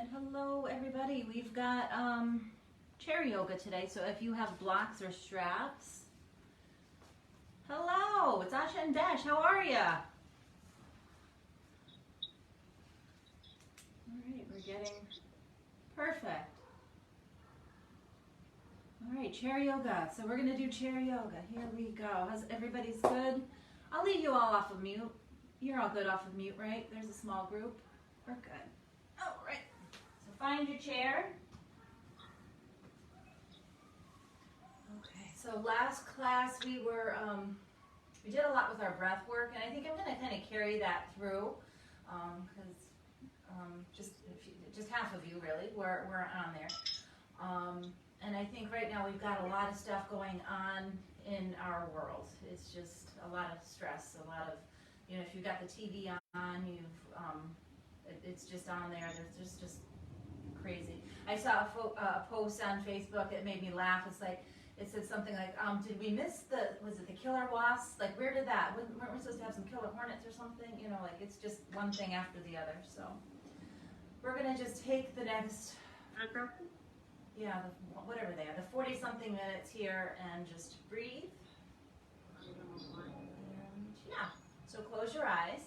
And hello everybody, we've got chair yoga today, so if you have blocks or straps. Hello, it's Asha and Dash, how are ya? Alright, we're getting perfect. Alright, chair yoga. So we're gonna do chair yoga. Here we go. How's everybody's good? I'll leave you all off of mute. You're all good off of mute, right? There's a small group. We're good. Alright. So find your chair. Okay, so last class we did a lot with our breath work, and I think I'm gonna kind of carry that through, because just half of you really weren't on there. And I think right now we've got a lot of stuff going on in our world. It's just a lot of stress, a lot of, you know, if you've got the TV on, it's just on there. There's just crazy. I saw a post on Facebook that made me laugh. It's like, it said something like, did we miss was it the killer wasps? Like, where did that, weren't we supposed to have some killer hornets or something? You know, like, it's just one thing after the other. So we're gonna just take the next, whatever they are, the 40-something minutes here and just breathe. And yeah, so close your eyes.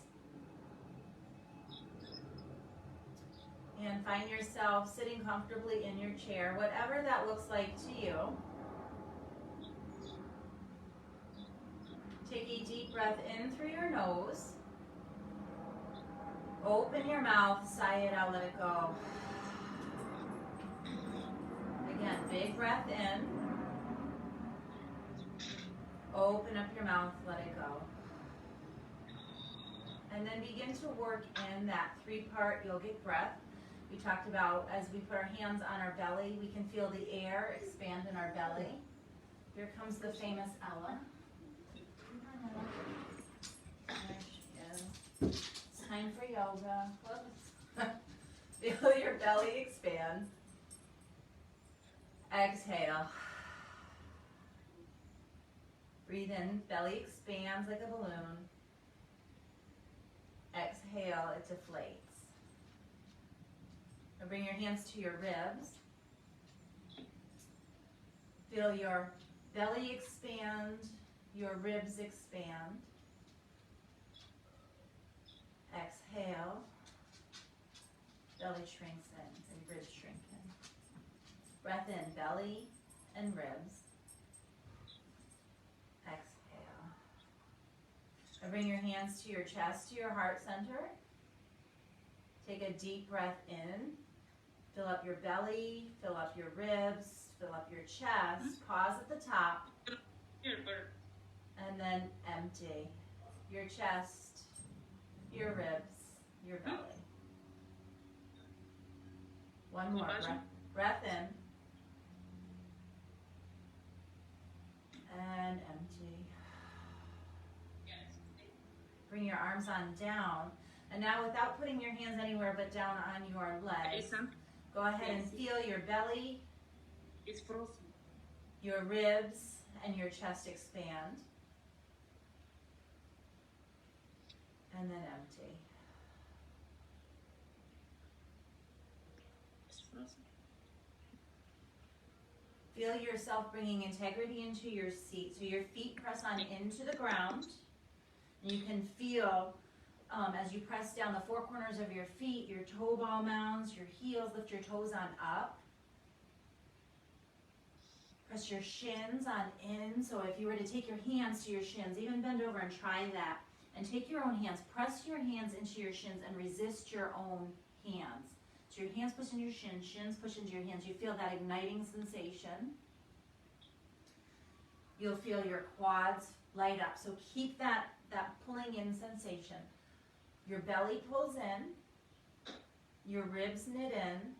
And find yourself sitting comfortably in your chair, whatever that looks like to you. Take a deep breath in through your nose. Open your mouth, sigh it out, let it go. Again, big breath in. Open up your mouth, let it go. And then begin to work in that 3-part yogic breath. We talked about, as we put our hands on our belly, we can feel the air expand in our belly. Here comes the famous Ella. There she is. It's time for yoga. Whoops. Feel your belly expand. Exhale. Breathe in, belly expands like a balloon. Exhale, it deflates. Now bring your hands to your ribs. Feel your belly expand, your ribs expand. Exhale. Belly shrinks in and ribs shrink in. Breath in, belly and ribs. Exhale. Now bring your hands to your chest, to your heart center. Take a deep breath in. Fill up your belly, fill up your ribs, fill up your chest. Pause at the top. And then empty. Your chest, your ribs, your belly. One more. Breath in. And empty. Bring your arms on down. And now, without putting your hands anywhere but down on your legs, go ahead and feel your belly, your ribs, and your chest expand. And then empty. Feel yourself bringing integrity into your seat. So your feet press on into the ground. And you can feel, as you press down the 4 corners of your feet, your toe ball mounds, your heels, lift your toes on up. Press your shins on in. So if you were to take your hands to your shins, even bend over and try that. And take your own hands, press your hands into your shins and resist your own hands. So your hands push into your shins, shins push into your hands. You feel that igniting sensation. You'll feel your quads light up. So keep that pulling in sensation. Your belly pulls in, your ribs knit in,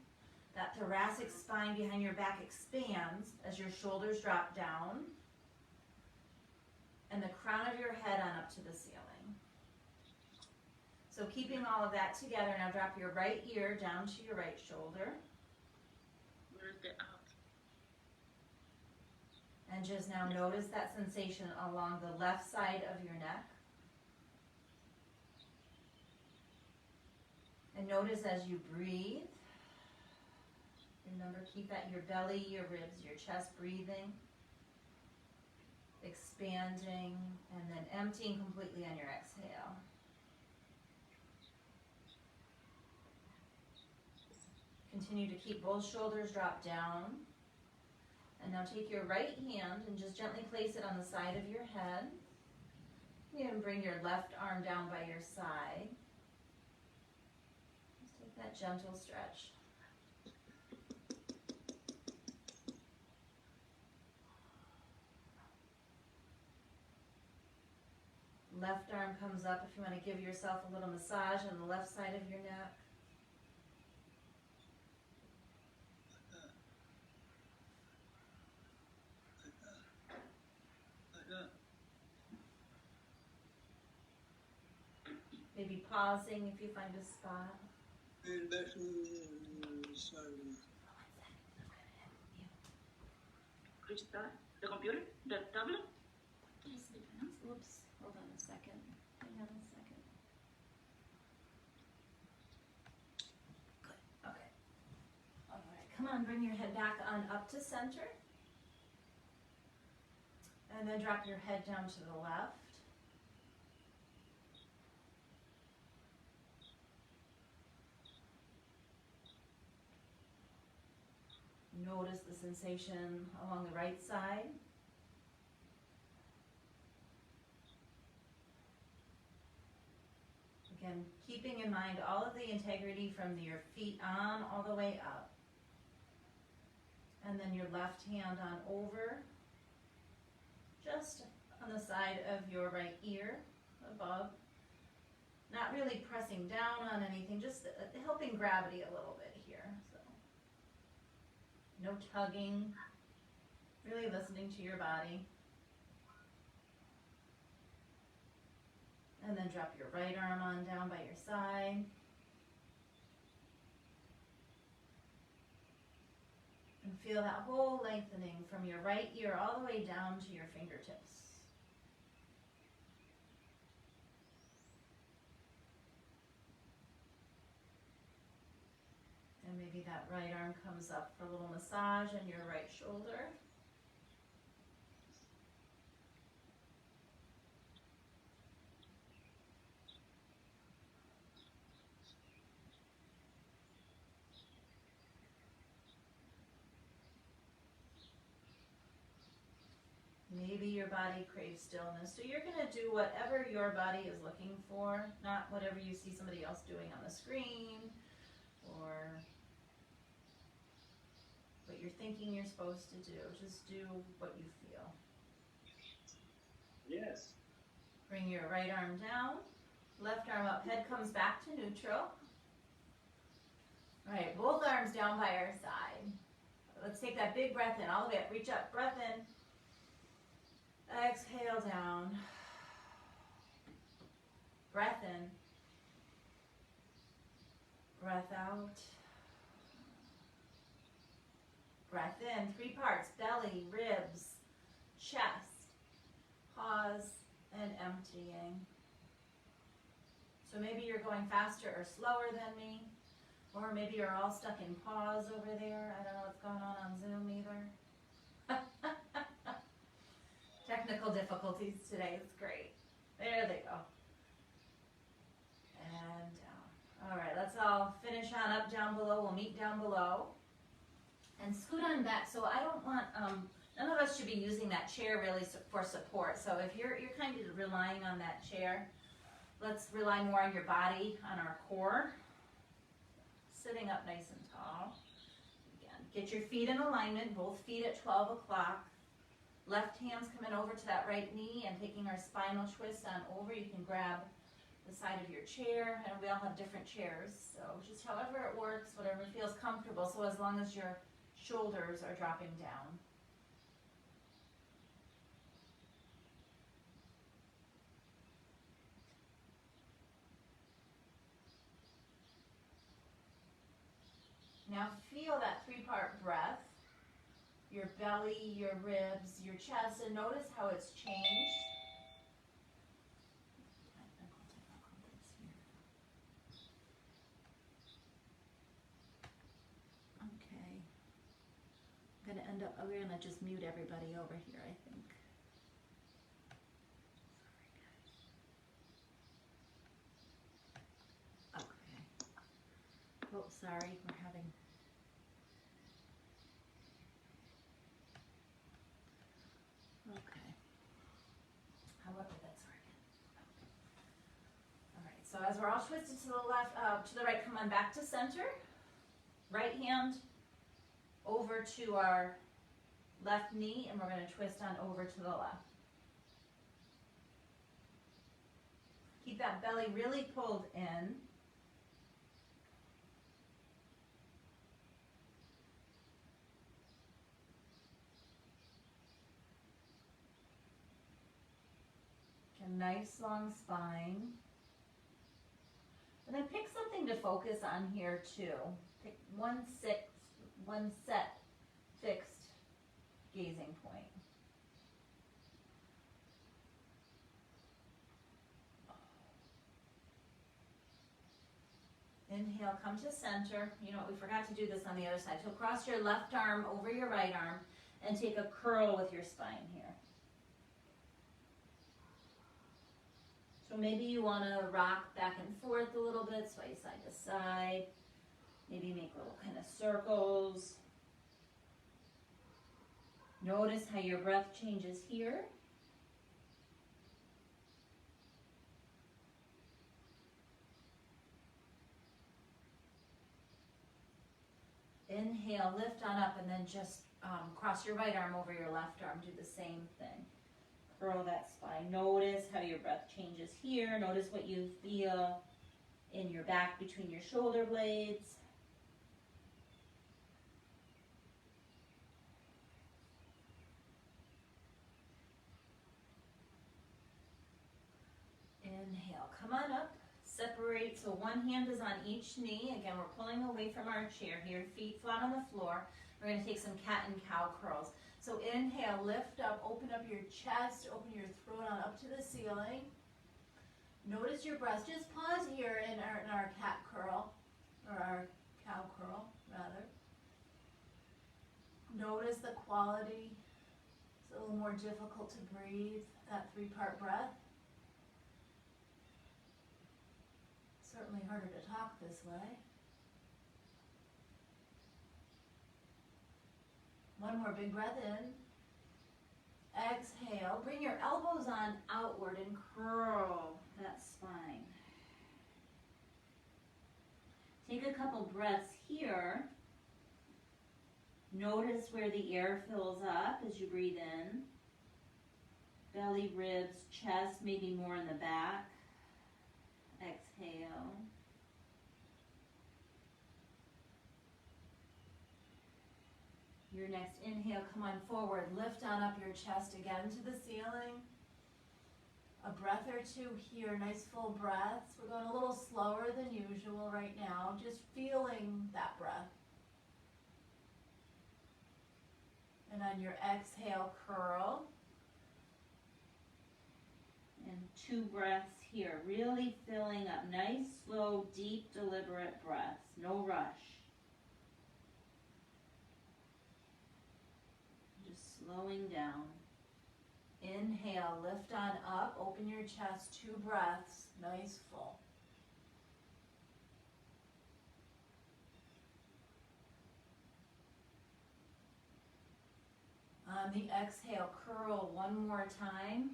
that thoracic spine behind your back expands as your shoulders drop down, and the crown of your head on up to the ceiling. So keeping all of that together, now drop your right ear down to your right shoulder. And just now notice that sensation along the left side of your neck. And notice as you breathe, Remember, keep at your belly, your ribs, your chest breathing, expanding, and then emptying completely on your exhale. Continue to keep both shoulders dropped down. And now take your right hand and just gently place it on the side of your head. And bring your left arm down by your side. Just take that gentle stretch. Left arm comes up if you want to give yourself a little massage on the left side of your neck. Maybe pausing if you find a spot. The computer? The tablet? Oops, hold on a second. Hang on a second. Good, okay. All right, come on, bring your head back on up to center. And then drop your head down to the left. Notice the sensation along the right side. Again, keeping in mind all of the integrity from your feet on all the way up. And then your left hand on over, just on the side of your right ear above. Not really pressing down on anything, just helping gravity a little bit here. So, no tugging, really listening to your body. And then drop your right arm on down by your side. And feel that whole lengthening from your right ear all the way down to your fingertips. And maybe that right arm comes up for a little massage on your right shoulder. Maybe your body craves stillness. So you're going to do whatever your body is looking for, not whatever you see somebody else doing on the screen or what you're thinking you're supposed to do. Just do what you feel. Yes. Bring your right arm down, left arm up, head comes back to neutral. All right, both arms down by our side. Let's take that big breath in, all the way up, reach up, breath in. Exhale down. Breath in. Breath out. Breath in. 3 parts, belly, ribs, chest. Pause and emptying. So maybe you're going faster or slower than me, or maybe you're all stuck in pause over there. I don't know what's going on Zoom either. Technical difficulties today. It's great. There they go. And down. All right, let's all finish on up down below. We'll meet down below. And scoot on back. So I don't want, none of us should be using that chair really for support. So if you're kind of relying on that chair, let's rely more on your body, on our core. Sitting up nice and tall. Again, get your feet in alignment, both feet at 12 o'clock. Left hand's coming over to that right knee and taking our spinal twist on over. You can grab the side of your chair, and we all have different chairs. So just however it works, whatever feels comfortable, so as long as your shoulders are dropping down. Now feel that 3-part breath. Your belly, your ribs, your chest, and notice how it's changed. Okay. we're gonna just mute everybody over here, I think. Okay. Oh, sorry, we're having. Okay. However, that's all right. All right. So as we're all twisted to the left, to the right, come on back to center. Right hand over to our left knee, and we're going to twist on over to the left. Keep that belly really pulled in. A nice long spine. And then pick something to focus on here too. Pick one set fixed gazing point. Inhale, come to center. You know what, we forgot to do this on the other side. So cross your left arm over your right arm and take a curl with your spine here. So maybe you want to rock back and forth a little bit, sway side to side. Maybe make little kind of circles. Notice how your breath changes here. Inhale, lift on up, and then just cross your right arm over your left arm. Do the same thing. Curl that spine. Notice how your breath changes here. Notice what you feel in your back between your shoulder blades. Inhale, come on up. Separate, so one hand is on each knee. Again, we're pulling away from our chair here, feet flat on the floor. We're going to take some cat and cow curls. So inhale, lift up, open up your chest, open your throat on up to the ceiling. Notice your breath. Just pause here in our cat curl, or our cow curl, rather. Notice the quality. It's a little more difficult to breathe, that 3-part breath. Certainly harder to talk this way. One more big breath in. Exhale. Bring your elbows on outward and curl that spine. Take a couple breaths here. Notice where the air fills up as you breathe in. Belly, ribs, chest, maybe more in the back. Exhale. Your next inhale, come on forward. Lift on up your chest again to the ceiling. A breath or two here, nice full breaths. We're going a little slower than usual right now, just feeling that breath. And on your exhale, curl. And 2 breaths here, really filling up. Nice, slow, deep, deliberate breaths. No rush. Just slowing down. Inhale, lift on up, open your chest, 2 breaths, nice, full. On the exhale, curl one more time.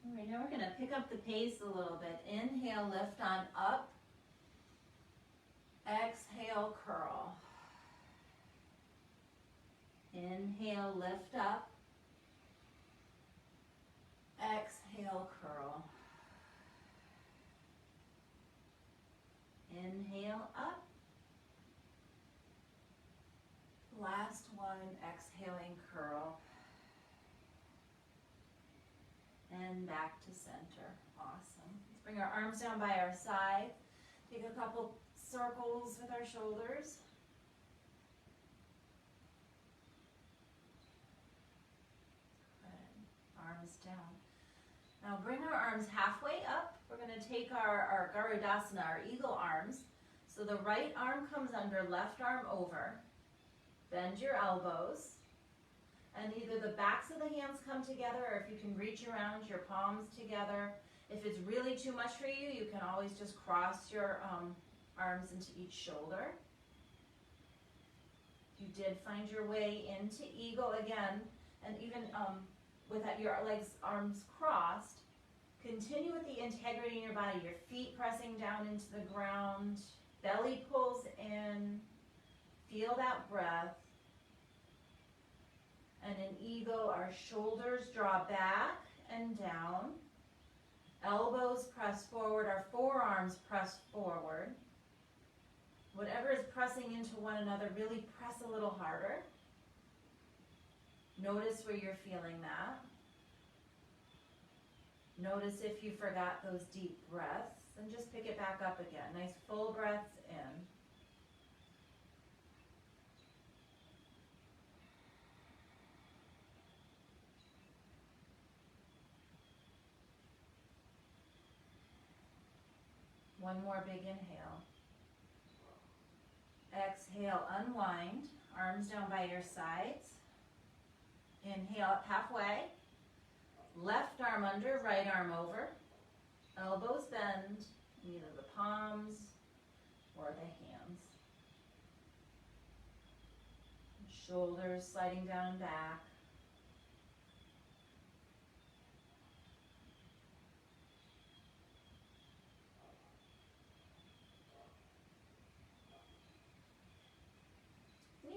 All right, now we're going to pick up the pace a little bit. Inhale, lift on up. Exhale, curl. Inhale, lift up. Exhale, curl. Inhale, up. Last one, exhaling, curl. And back to center. Awesome. Let's bring our arms down by our side. Take a couple circles with our shoulders. Good. Arms down. Now bring our arms halfway up. We're going to take our Garudasana, our eagle arms. So the right arm comes under, left arm over. Bend your elbows. And either the backs of the hands come together, or if you can reach around, your palms together. If it's really too much for you, you can always just cross your arms into each shoulder. You did find your way into eagle again, and even with your legs, arms crossed, continue with the integrity in your body. Your feet pressing down into the ground, belly pulls in, feel that breath. And in eagle, our shoulders draw back and down, elbows press forward, our forearms press forward. Whatever is pressing into one another, really press a little harder. Notice where you're feeling that. Notice if you forgot those deep breaths, and just pick it back up again. Nice full breaths in. One more big inhale. Exhale, unwind, arms down by your sides. Inhale up halfway. Left arm under, right arm over. Elbows bend, either the palms or the hands. Shoulders sliding down and back.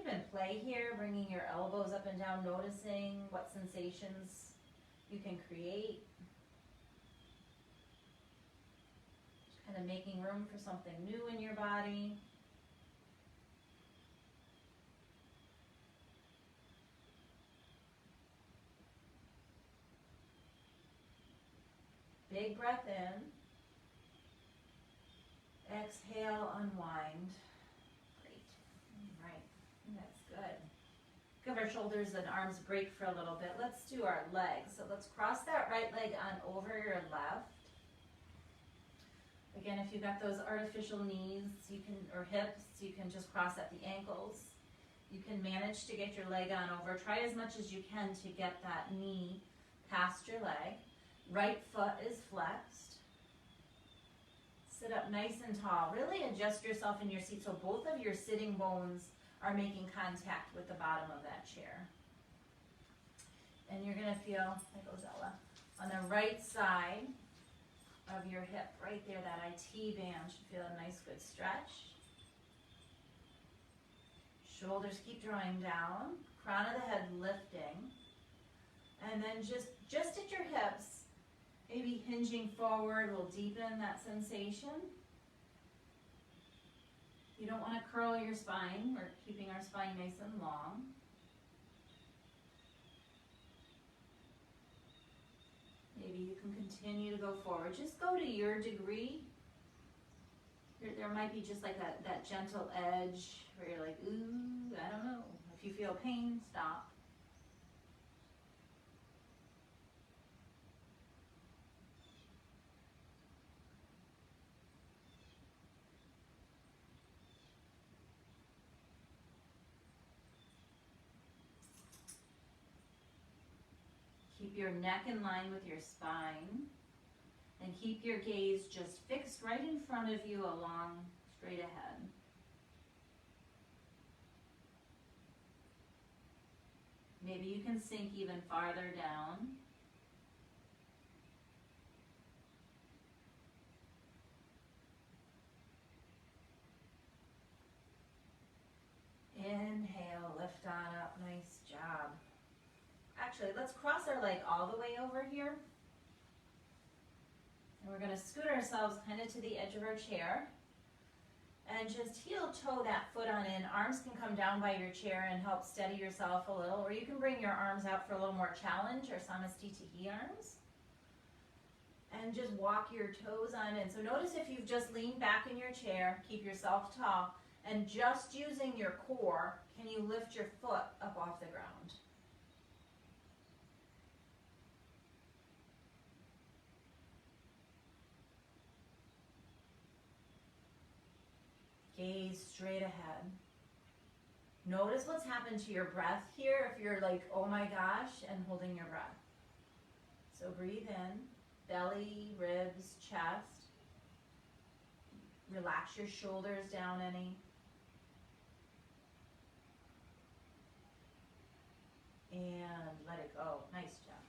Even play here, bringing your elbows up and down, noticing what sensations you can create. Just kind of making room for something new in your body. Big breath in. Exhale, unwind. That's good. Give our shoulders and arms a break for a little bit. Let's do our legs. So let's cross that right leg on over your left. Again, if you've got those artificial knees, you can, or hips, you can just cross at the ankles. You can manage to get your leg on over. Try as much as you can to get that knee past your leg. Right foot is flexed. Sit up nice and tall. Really adjust yourself in your seat so both of your sitting bones are making contact with the bottom of that chair. And you're gonna feel, there goes Ella, on the right side of your hip, right there, that IT band should feel a nice good stretch. Shoulders keep drawing down, crown of the head lifting. And then just at your hips, maybe hinging forward will deepen that sensation. You don't want to curl your spine. We're keeping our spine nice and long. Maybe you can continue to go forward. Just go to your degree. There might be just like that gentle edge where you're like, ooh, I don't know. If you feel pain, stop. Keep your neck in line with your spine, and keep your gaze just fixed right in front of you, along straight ahead. Maybe you can sink even farther down. Inhale, lift on up, nice job. Actually, let's cross our leg all the way over here. And we're going to scoot ourselves kind of to the edge of our chair. And just heel toe that foot on in. Arms can come down by your chair and help steady yourself a little. Or you can bring your arms out for a little more challenge, or Samastitihi arms. And just walk your toes on in. So notice if you've just leaned back in your chair, keep yourself tall, and just using your core, can you lift your foot up off the ground? Gaze straight ahead. Notice what's happened to your breath here if you're like, oh my gosh, and holding your breath. So breathe in, belly, ribs, chest. Relax your shoulders down any. And let it go. Nice job.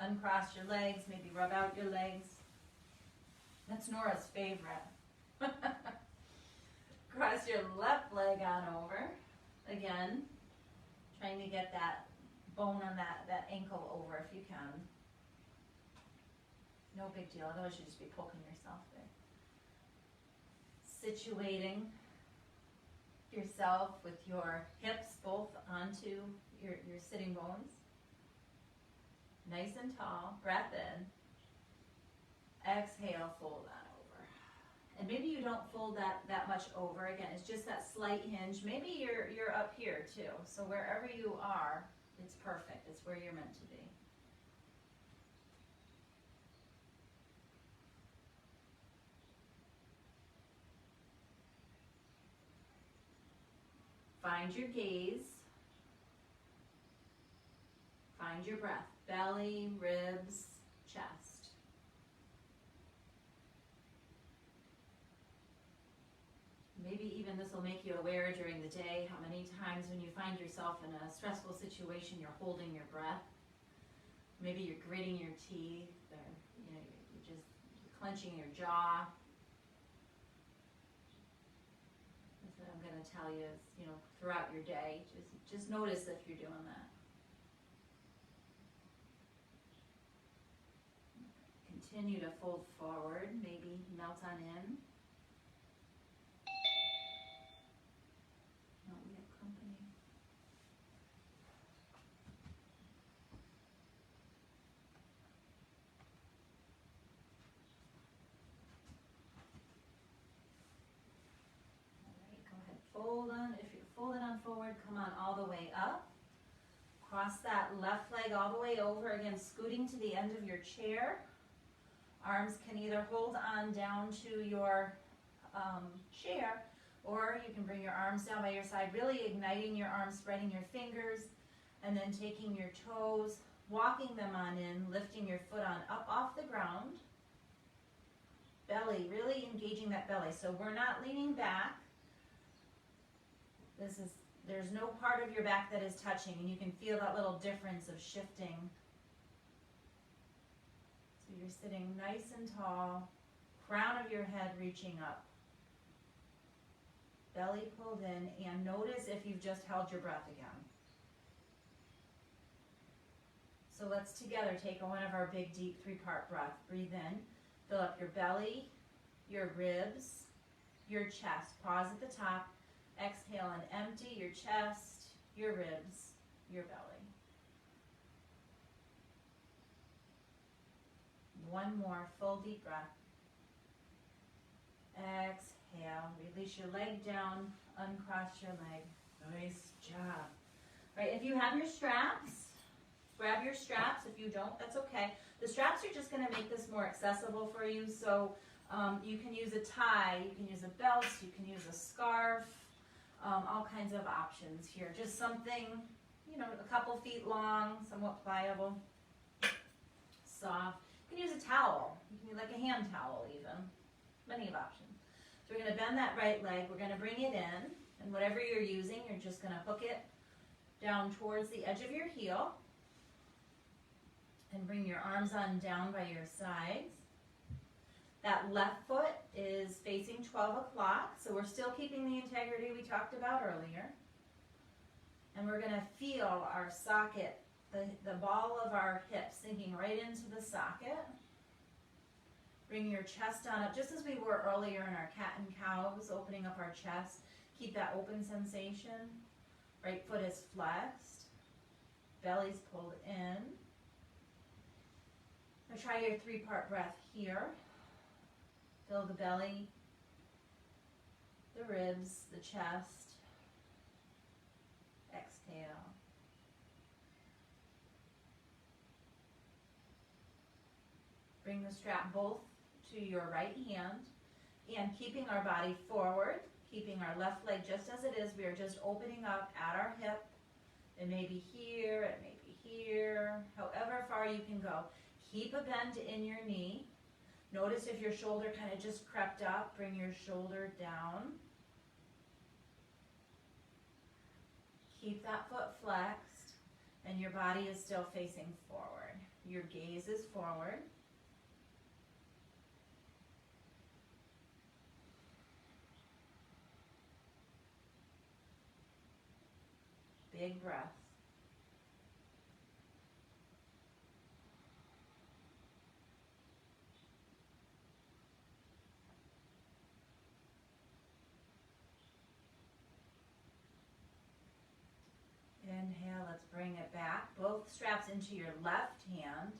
Uncross your legs, maybe rub out your legs. That's Nora's favorite. Cross your left leg on over. Again, trying to get that bone on that ankle over if you can. No big deal, otherwise you'll just be poking yourself there. Situating yourself with your hips both onto your sitting bones. Nice and tall, breath in. Exhale, fold that over. And maybe you don't fold that much over. Again, it's just that slight hinge. Maybe you're up here too. So wherever you are, it's perfect. It's where you're meant to be. Find your gaze. Find your breath. Belly, ribs, chest. Maybe even this will make you aware during the day how many times when you find yourself in a stressful situation, you're holding your breath. Maybe you're gritting your teeth, or you're clenching your jaw. That's what I'm going to tell you is, throughout your day, just notice if you're doing that. Continue to fold forward, maybe melt on in. Oh, we have company. All right, go ahead, fold on. If you're folded on forward, come on all the way up. Cross that left leg all the way over, again, scooting to the end of your chair. Arms can either hold on down to your chair, or you can bring your arms down by your side, really igniting your arms, spreading your fingers, and then taking your toes, walking them on in, lifting your foot on up off the ground. Belly, really engaging that belly. So we're not leaning back. There's no part of your back that is touching, and you can feel that little difference of shifting. So you're sitting nice and tall, crown of your head reaching up. Belly pulled in, and notice if you've just held your breath again. So let's together take one of our big, deep three-part breaths. Breathe in, fill up your belly, your ribs, your chest. Pause at the top. Exhale and empty your chest, your ribs, your belly. One more full deep breath. Exhale, release your leg down, uncross your leg. Nice job. Right, if you have your straps, grab your straps. If you don't, that's okay. The straps are just going to make this more accessible for you. So you can use a tie, you can use a belt, you can use a scarf, all kinds of options here. Just something, a couple feet long, somewhat pliable, soft. You can use a towel. You can use like a hand towel even. Many of options. So we're going to bend that right leg. We're going to bring it in. And whatever you're using, you're just going to hook it down towards the edge of your heel. And bring your arms on down by your sides. That left foot is facing 12 o'clock. So we're still keeping the integrity we talked about earlier. And we're going to feel our socket, the ball of our hips sinking right into the socket. Bring your chest on up, just as we were earlier in our cat and cows, opening up our chest. Keep that open sensation. Right foot is flexed. Belly's pulled in. Now try your three-part breath here. Fill the belly, the ribs, the chest. Exhale. Bring the strap both to your right hand, and keeping our body forward, keeping our left leg just as it is. We are just opening up at our hip. It may be here, it may be here, however far you can go. Keep a bend in your knee. Notice if your shoulder kind of just crept up, bring your shoulder down. Keep that foot flexed, and your body is still facing forward. Your gaze is forward. Big breath. Inhale, let's bring it back. Both straps into your left hand.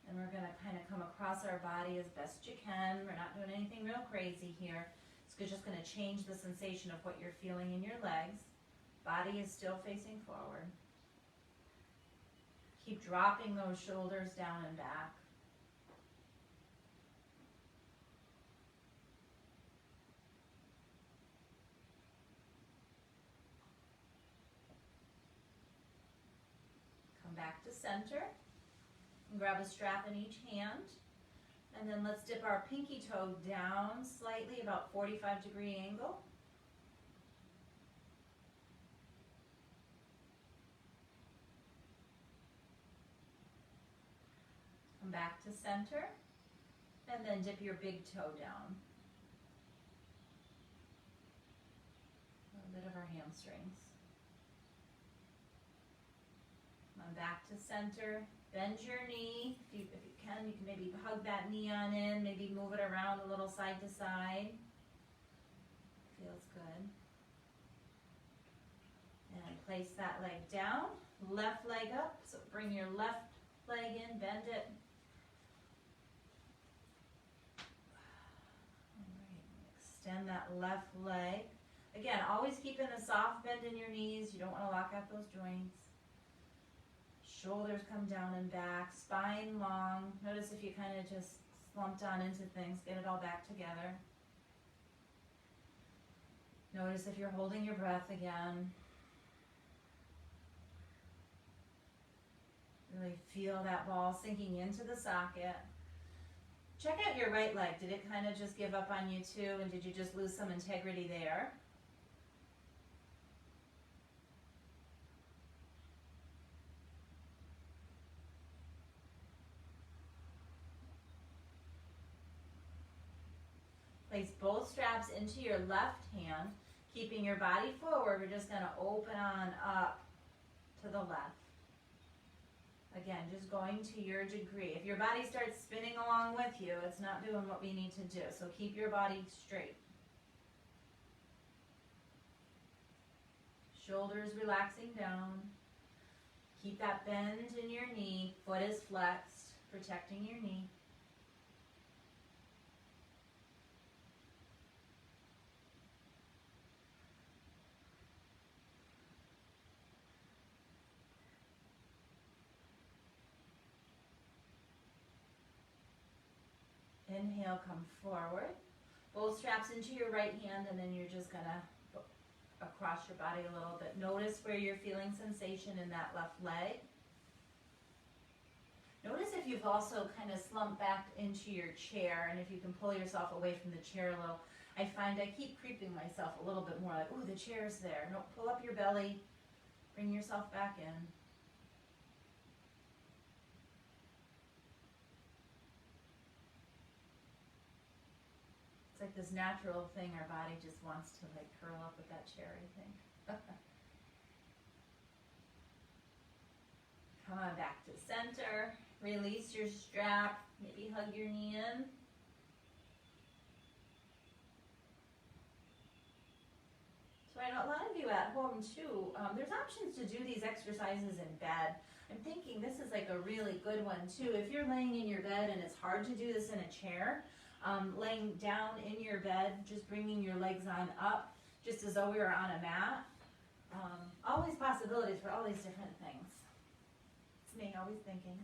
And we're going to kind of come across our body as best you can. We're not doing anything real crazy here. It's just going to change the sensation of what you're feeling in your legs. Body is still facing forward. Keep dropping those shoulders down and back. Come back to center. And grab a strap in each hand. And then let's dip our pinky toe down slightly, about 45-degree angle. Come back to center. And then dip your big toe down. A little bit of our hamstrings. Come back to center. Bend your knee. If you can maybe hug that knee on in, maybe move it around a little side to side. Feels good. And place that leg down, left leg up. So bring your left leg in, bend it. All right, extend that left leg. Again, always keeping a soft bend in your knees. You don't want to lock out those joints. Shoulders come down and back, spine long. Notice if you kind of just slumped on into things, get it all back together. Notice if you're holding your breath again. Really feel that ball sinking into the socket. Check out your right leg. Did it kind of just give up on you too? And did you just lose some integrity there? Place both straps into your left hand, keeping your body forward. We're just going to open on up to the left. Again, just going to your degree. If your body starts spinning along with you, it's not doing what we need to do. So keep your body straight. Shoulders relaxing down. Keep that bend in your knee. Foot is flexed, protecting your knee. Inhale, come forward. Both straps into your right hand, and then you're just going to across your body a little bit. Notice where you're feeling sensation in that left leg. Notice if you've also kind of slumped back into your chair, and if you can pull yourself away from the chair a little. I find I keep creeping myself a little bit more like, ooh, the chair's there. No, pull up your belly, bring yourself back in. It's like this natural thing, our body just wants to like curl up with that chair, I think. Come on back to center. Release your strap. Maybe hug your knee in. So I know a lot of you at home too, there's options to do these exercises in bed. I'm thinking this is like a really good one too. If you're laying in your bed and it's hard to do this in a chair, laying down in your bed, just bringing your legs on up, just as though we were on a mat. Always possibilities for all these different things. It's me, always thinking.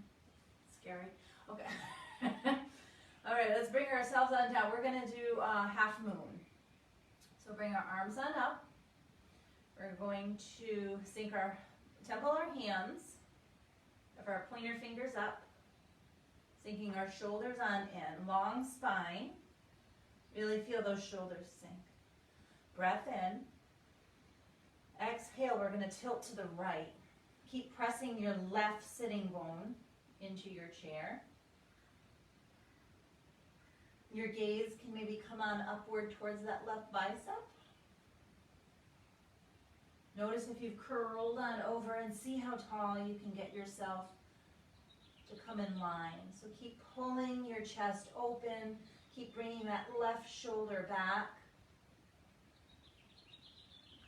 Scary. Okay. All right, let's bring ourselves on down. We're going to do half moon. So bring our arms on up. We're going to temple our hands, have our pointer fingers up, sinking our shoulders on in, long spine. Really feel those shoulders sink. Breath in. Exhale, we're going to tilt to the right. Keep pressing your left sitting bone into your chair. Your gaze can maybe come on upward towards that left bicep. Notice if you've curled on over and see how tall you can get yourself to come in line. So keep pulling your chest open. Keep bringing that left shoulder back.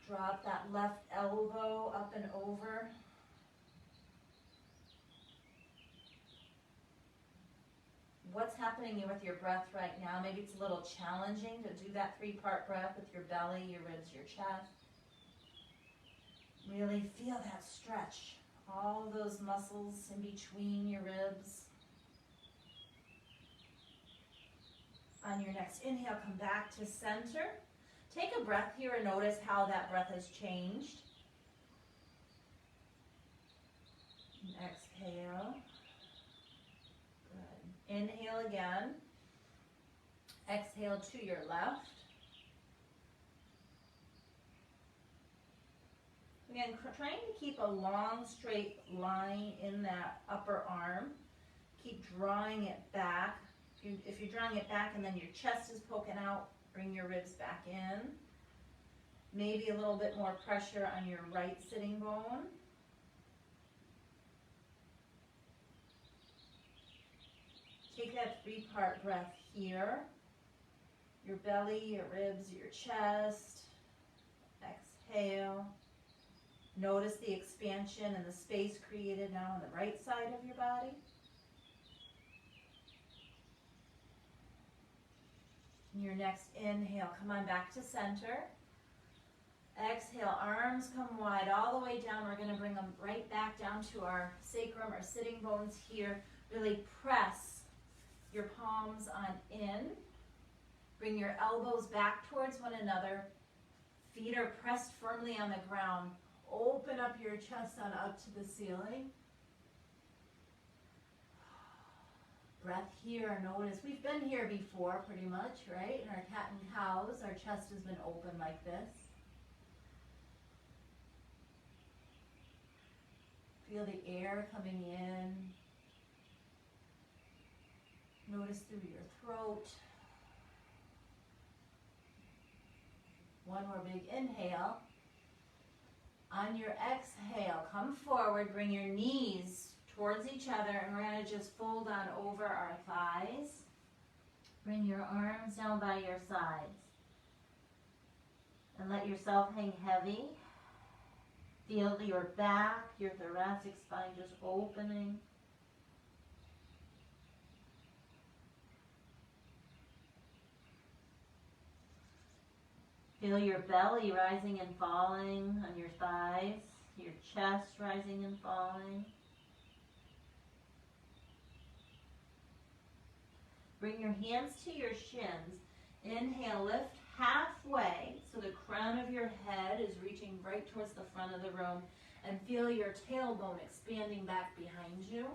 Drop that left elbow up and over. What's happening with your breath right now? Maybe it's a little challenging to do that 3-part breath with your belly, your ribs, your chest. Really feel that stretch. All those muscles in between your ribs. On your next inhale, come back to center. Take a breath here and notice how that breath has changed. And exhale. Good. Inhale again. Exhale to your left. Again, trying to keep a long, straight line in that upper arm. Keep drawing it back. If you're drawing it back and then your chest is poking out, bring your ribs back in. Maybe a little bit more pressure on your right sitting bone. Take that 3-part breath here. Your belly, your ribs, your chest. Exhale. Notice the expansion and the space created now on the right side of your body. Your next inhale, come on back to center. Exhale, arms come wide all the way down. We're going to bring them right back down to our sacrum, our sitting bones here. Really press your palms on in. Bring your elbows back towards one another. Feet are pressed firmly on the ground. Open up your chest on up to the ceiling. Breath here, notice we've been here before pretty much, right? In our cat and cows, our chest has been open like this. Feel the air coming in. Notice through your throat. One more big inhale. On your exhale, come forward, bring your knees towards each other, and we're going to just fold on over our thighs. Bring your arms down by your sides. And let yourself hang heavy. Feel your back, your thoracic spine just opening. Feel your belly rising and falling on your thighs, your chest rising and falling. Bring your hands to your shins. Inhale, lift halfway so the crown of your head is reaching right towards the front of the room, and feel your tailbone expanding back behind you.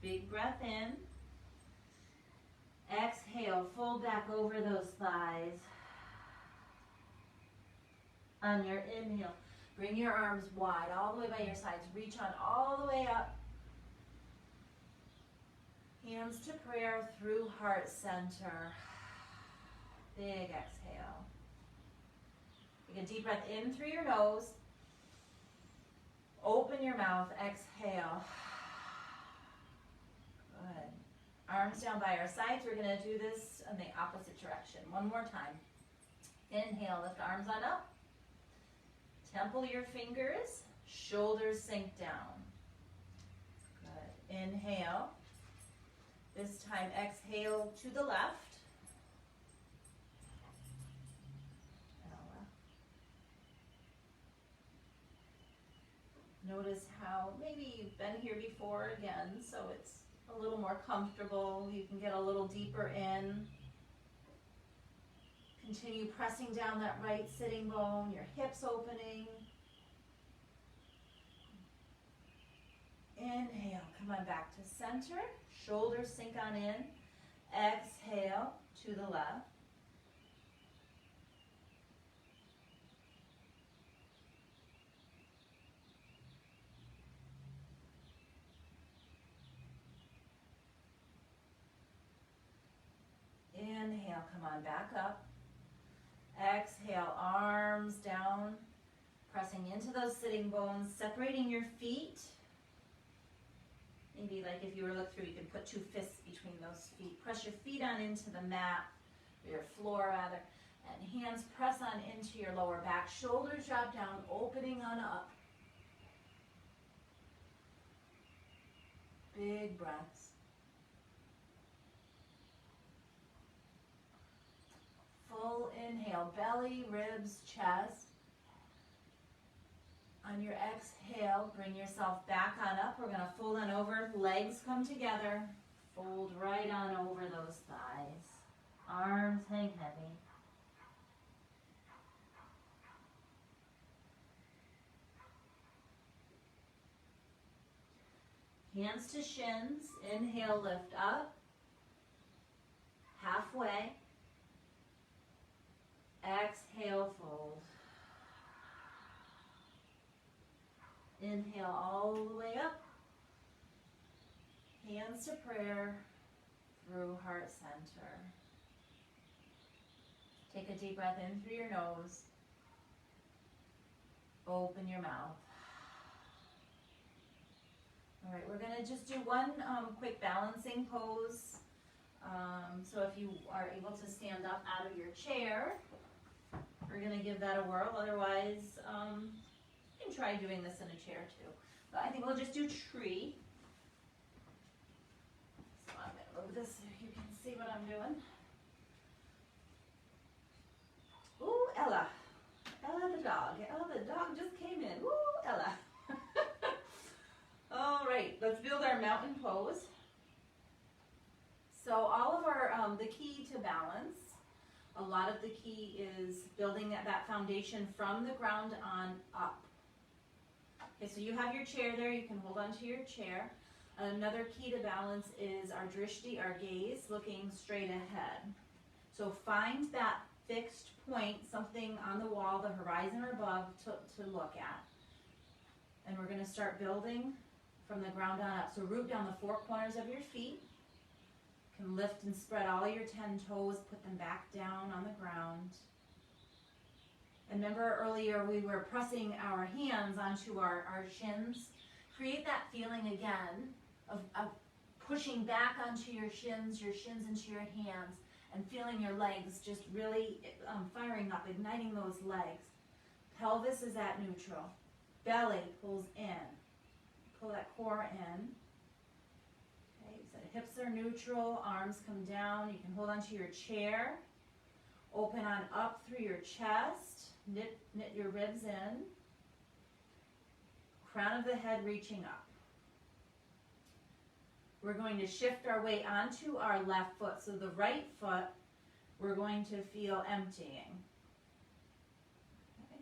Big breath in. Exhale, fold back over those thighs. On your inhale, bring your arms wide all the way by your sides. Reach on all the way up. Hands to prayer through heart center. Big exhale. Take a deep breath in through your nose. Open your mouth. Exhale. Good. Arms down by our sides. We're going to do this in the opposite direction. One more time. Inhale, lift arms on up. Temple your fingers. Shoulders sink down. Good. Inhale. This time exhale to the left. Notice how maybe you've been here before again, so it's a a little more comfortable. You can get a little deeper in. Continue pressing down that right sitting bone, your hips opening. Inhale, come on back to center. Shoulders sink on in. Exhale to the left. Inhale, come on back up. Exhale, arms down, pressing into those sitting bones, separating your feet. Maybe like if you were to look through, you can put two fists between those feet. Press your feet on into the mat, or your floor rather, and hands press on into your lower back. Shoulders drop down, opening on up. Big breaths. Full inhale, belly, ribs, chest. On your exhale, bring yourself back on up. We're going to fold on over, legs come together. Fold right on over those thighs. Arms hang heavy. Hands to shins. Inhale, lift up. Halfway. Exhale, fold. Inhale all the way up. Hands to prayer through heart center. Take a deep breath in through your nose. Open your mouth. All right, we're going to just do one quick balancing pose. So if you are able to stand up out of your chair, we're going to give that a whirl. Otherwise, you can try doing this in a chair too. But I think we'll just do tree. So I'm going to move this so you can see what I'm doing. Ooh, Ella. Ella the dog. Ella the dog just came in. Ooh, Ella. All right, let's build our mountain pose. So all of our, the key to balance, a lot of the key is building that foundation from the ground on up. Okay, so you have your chair there, you can hold on to your chair. Another key to balance is our drishti, our gaze, looking straight ahead. So find that fixed point, something on the wall, the horizon or above to look at. And we're going to start building from the ground on up. So root down the four corners of your feet. You can lift and spread all your 10 toes, put them back down on the ground. And remember earlier we were pressing our hands onto our shins. Create that feeling again of pushing back onto your shins into your hands, and feeling your legs just really firing up, igniting those legs. Pelvis is at neutral. Belly pulls in. Pull that core in. Okay, so hips are neutral, arms come down. You can hold onto your chair. Open on up through your chest. Knit your ribs in. Crown of the head reaching up. We're going to shift our weight onto our left foot. So the right foot, we're going to feel emptying. Okay.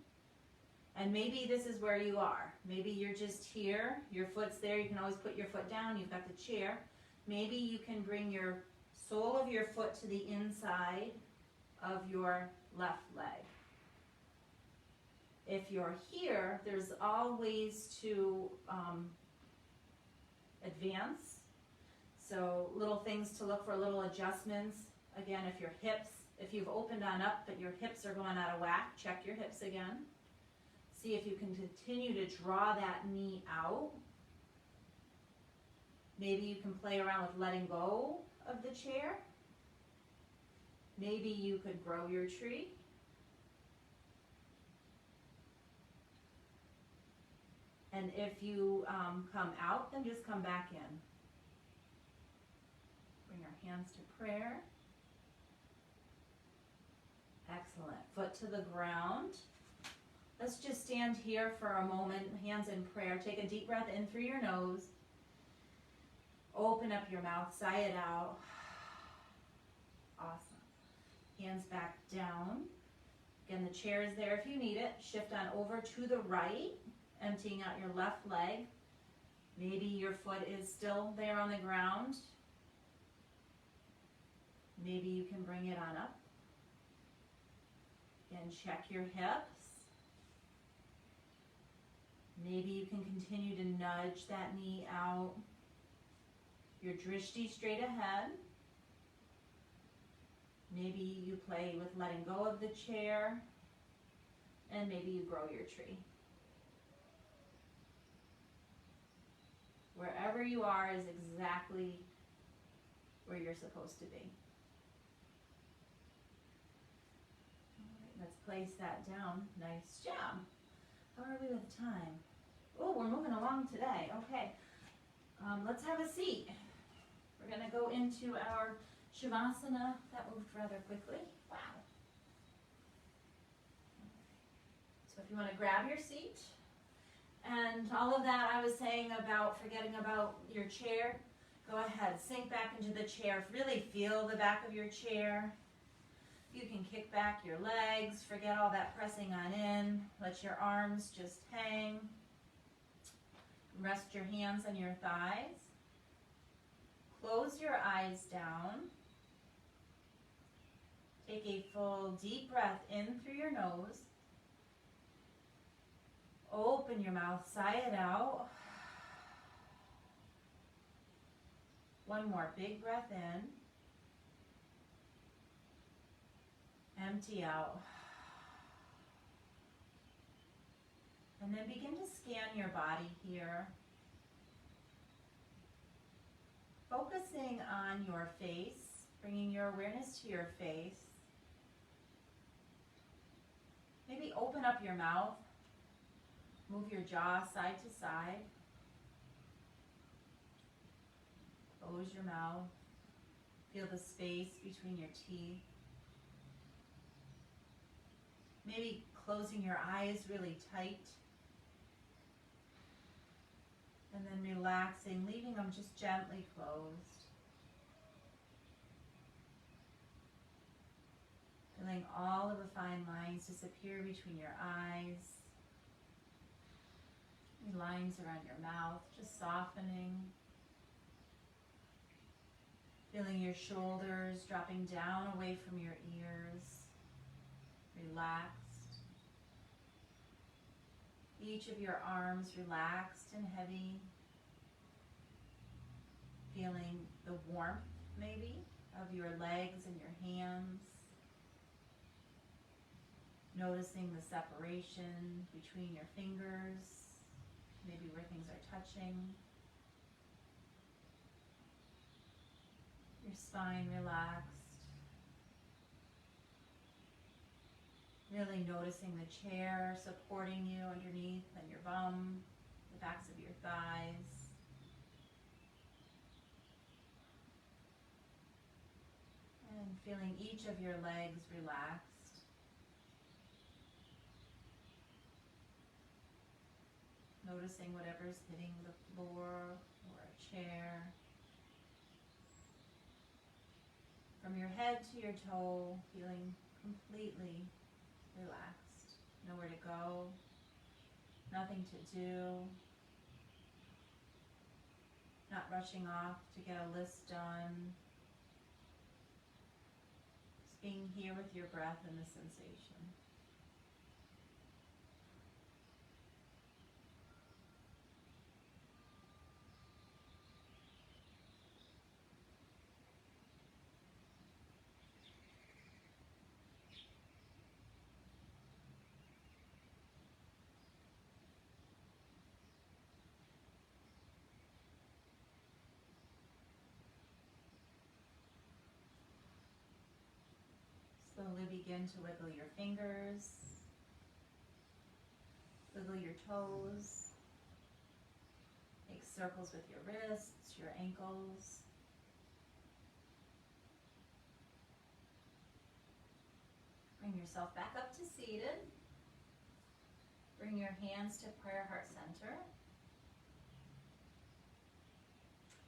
And maybe this is where you are. Maybe you're just here, your foot's there. You can always put your foot down. You've got the chair. Maybe you can bring your sole of your foot to the inside of your left leg. If you're here, there's all ways to advance. So little things to look for, little adjustments. Again, if you've opened on up but your hips are going out of whack, check your hips again. See if you can continue to draw that knee out. Maybe you can play around with letting go of the chair. Maybe you could grow your tree. And if you come out, then just come back in. Bring our hands to prayer. Excellent. Foot to the ground. Let's just stand here for a moment, hands in prayer. Take a deep breath in through your nose. Open up your mouth, sigh it out. Awesome. Hands back down. Again, the chair is there if you need it. Shift on over to the right, emptying out your left leg. Maybe your foot is still there on the ground. Maybe you can bring it on up. Again, check your hips. Maybe you can continue to nudge that knee out. Your drishti straight ahead. Maybe you play with letting go of the chair, and maybe you grow your tree. Wherever you are is exactly where you're supposed to be. All right, let's place that down. Nice job. How are we with time? Oh, we're moving along today. Okay. Let's have a seat. We're going to go into our Shavasana. That moved rather quickly. Wow. So if you want to grab your seat, and all of that I was saying about forgetting about your chair, go ahead, sink back into the chair. Really feel the back of your chair. You can kick back your legs, forget all that pressing on in. Let your arms just hang. Rest your hands on your thighs. Close your eyes down. Take a full deep breath in through your nose. Open your mouth, sigh it out. One more big breath in. Empty out. And then begin to scan your body here. Focusing on your face, bringing your awareness to your face. Maybe open up your mouth. Move your jaw side to side. Close your mouth. Feel the space between your teeth. Maybe closing your eyes really tight. And then relaxing, leaving them just gently closed. Feeling all of the fine lines disappear between your eyes. Any lines around your mouth, just softening. Feeling your shoulders dropping down away from your ears. Relaxed. Each of your arms relaxed and heavy. Feeling the warmth, maybe, of your legs and your hands. Noticing the separation between your fingers, maybe where things are touching. Your spine relaxed. Really noticing the chair supporting you underneath and your bum, the backs of your thighs. And feeling each of your legs relaxed. Noticing whatever's hitting the floor or a chair. From your head to your toe, feeling completely relaxed. Nowhere to go, nothing to do. Not rushing off to get a list done. Just being here with your breath and the sensation. Slowly begin to wiggle your fingers, wiggle your toes, make circles with your wrists, your ankles. Bring yourself back up to seated. Bring your hands to prayer heart center.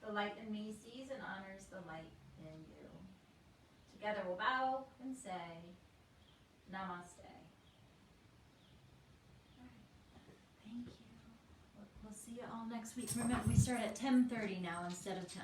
the light in me sees and honors the light in you. Together we'll bow and say, Namaste. All right. Thank you. We'll see you all next week. Remember, we start at 10:30 now instead of 10.